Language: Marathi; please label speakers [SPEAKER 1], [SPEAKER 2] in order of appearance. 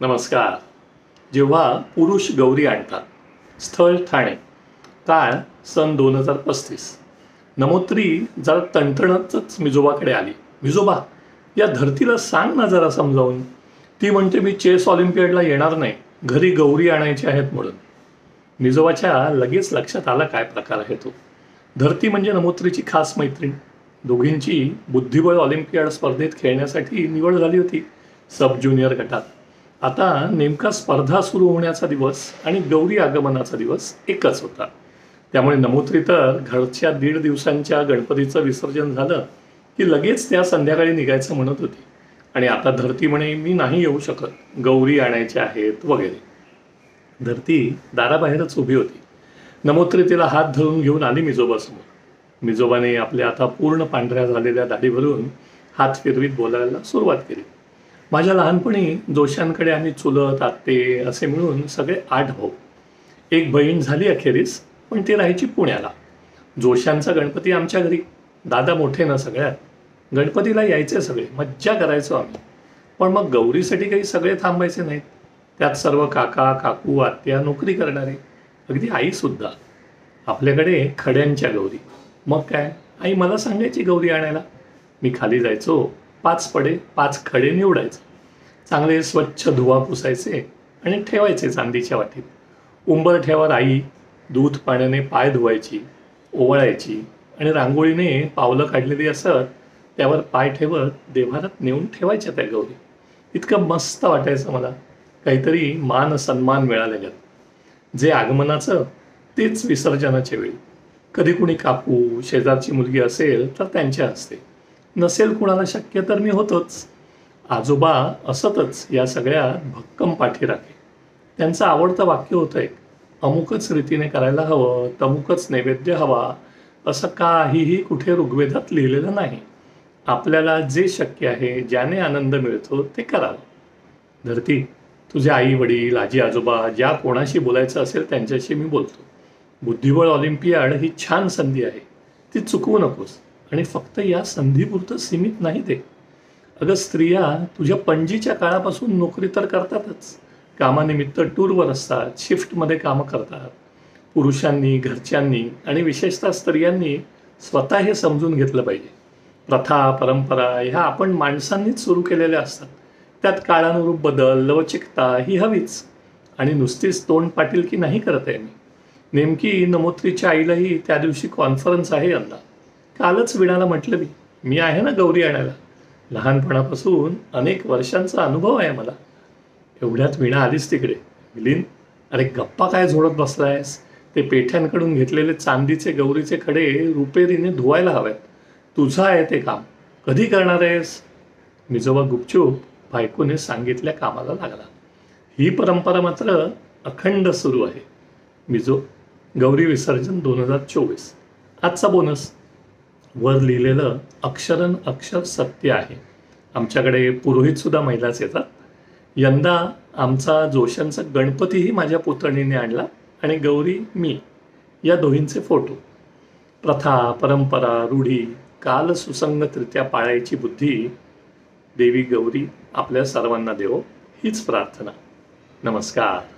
[SPEAKER 1] नमस्कार. जेव्हा पुरुष गौरी आणतात, स्थळ ठाणे, काळ सन 2035. नमोत्री जरा तणतणतच मिजोबाकडे आली. मिजोबा, या धरतीला सांग ना जरा समजावून. ती म्हणते मी चेस ऑलिम्पियाडला येणार नाही, घरी गौरी आणायची आहेत म्हणून. मिजोबाच्या लगेच लक्षात आला काय प्रकार आहे तो. धरती म्हणजे नमोत्रीची खास मैत्रीण. दोघींची बुद्धिबळ ऑलिम्पियाड स्पर्धेत खेळण्यासाठी निवड झाली होती सब ज्युनियर गटात. आता नेमका स्पर्धा सुरू होण्याचा दिवस आणि गौरी आगमनाचा दिवस एकच होता. त्यामुळे नमोत्री तर घरच्या 1.5 दिवसांच्या गणपतीचं विसर्जन झालं की लगेच त्या संध्याकाळी निघायचं म्हणत होती. आणि आता धरती म्हणे मी नाही येऊ शकत, गौरी आणायच्या आहेत वगैरे. धरती दाराबाहेरच उभी होती. नमोत्री तिला हात धरून घेऊन आली मिजोबासमोर. मिजोबाने आपल्या आता पूर्ण पांढऱ्या झालेल्या दाढीवरून हात फिरवीत बोलायला सुरुवात केली. माझ्या लहानपणी जोशांकडे आम्ही चुलत आत्ते असे मिळून सगळे 8 भाऊ. एक बहीण झाली अखेरीस, पण ती राहायची पुण्याला. जोशांचा गणपती आमच्या घरी. दादा मोठे ना सगळ्यात. गणपतीला यायचे सगळे, मज्जा करायचो आम्ही. पण मग गौरीसाठी काही सगळे थांबायचे नाहीत. त्यात सर्व काका काकू आत्या नोकरी करणारे, अगदी आईसुद्धा. आपल्याकडे खड्यांच्या गौरी. मग काय, आई मला सांगायची गौरी आणायला. मी खाली जायचो, 5 पडे 5 खडे निवडायचे. चांगले स्वच्छ धुवा पुसायचे आणि ठेवायचे चांदीच्या वाटीत. उंबरठ्यावर आई दूध पाण्याने पाय धुवायची, ओवाळायची आणि रांगोळीने पावलं काढलेली असत त्यावर पाय ठेवत देव्हारात नेऊन ठेवायच्या त्या गौरी. इतकं मस्त वाटायचं मला, काहीतरी मान सन्मान मिळालेलं. जे आगमनाचं तेच विसर्जनाच्या वेळी. कधी कुणी काकू शेजारची मुलगी असेल तर त्यांच्या हस्ते, नसेल कुणाला शक्य तर मी होतोच. आजोबा असतच या सगळ्यात भक्कम पाठीराखे. त्यांचं आवडतं वाक्य होतं एक, अमुकच रीतीने करायला हवं, तमुकच नैवेद्य हवा. असं काहीही कुठे ऋग्वेदात लिहिलेलं नाही. आपल्याला जे शक्य आहे, ज्याने आनंद मिळतो ते करावं. धरती, तुझे आई वडील आजी आजोबा ज्या कोणाशी बोलायचं असेल त्यांच्याशी मी बोलतो. बुद्धिबळ ऑलिम्पियाड ही छान संधी आहे, ती चुकवू नकोस. आणि फक्त या संधीपुरतं सीमित नाही ते. अगं स्त्रिया तुझ्या पणजीच्या काळापासून नोकरी तर करतातच, कामानिमित्त टूरवर असतात, शिफ्टमध्ये कामं करतात. पुरुषांनी घरच्यांनी आणि विशेषतः स्त्रियांनी स्वतः हे समजून घेतलं पाहिजे. प्रथा परंपरा ह्या आपण माणसांनीच सुरू केलेल्या असतात. त्यात काळानुरूप बदल लवचिकता ही हवीच. आणि नुसतीच तोंड पाटील की नाही करत आहे मी. नेमकी नमोत्रीच्या आईलाही त्या दिवशी कॉन्फरन्स आहे यंदा. कालच वीणाला म्हटलं मी आहे ना गौरी आणायला. लहानपणापासून अनेक वर्षांचा अनुभव आहे मला. एवढ्यात वीणा आलीच तिकडे. मिलिंद, अरे गप्पा काय झोडत बसलायस? ते पेठ्यांकडून घेतलेले चांदीचे गौरीचे खडे रुपेरीने धुवायला हवेत. तुझं आहे ते काम, कधी करणार आहेस? मिजोबा गुपचूप बायकोने सांगितल्या कामाला लागला. ही परंपरा मात्र अखंड सुरू आहे. मिजो, गौरी विसर्जन 2024. आजचा बोनस. वर लिहिलेलं अक्षरन अक्षर सत्य आहे. आमच्याकडे पुरोहितसुद्धा महिलाच येतात. यंदा आमचा जोशांचा गणपतीही माझ्या पुतणीने आणला आणि गौरी मी. या दोहींचे फोटो. प्रथा परंपरा रूढी काल सुसंगतरित्या पाळायची बुद्धी देवी गौरी आपल्या सर्वांना देवो, हीच प्रार्थना. नमस्कार.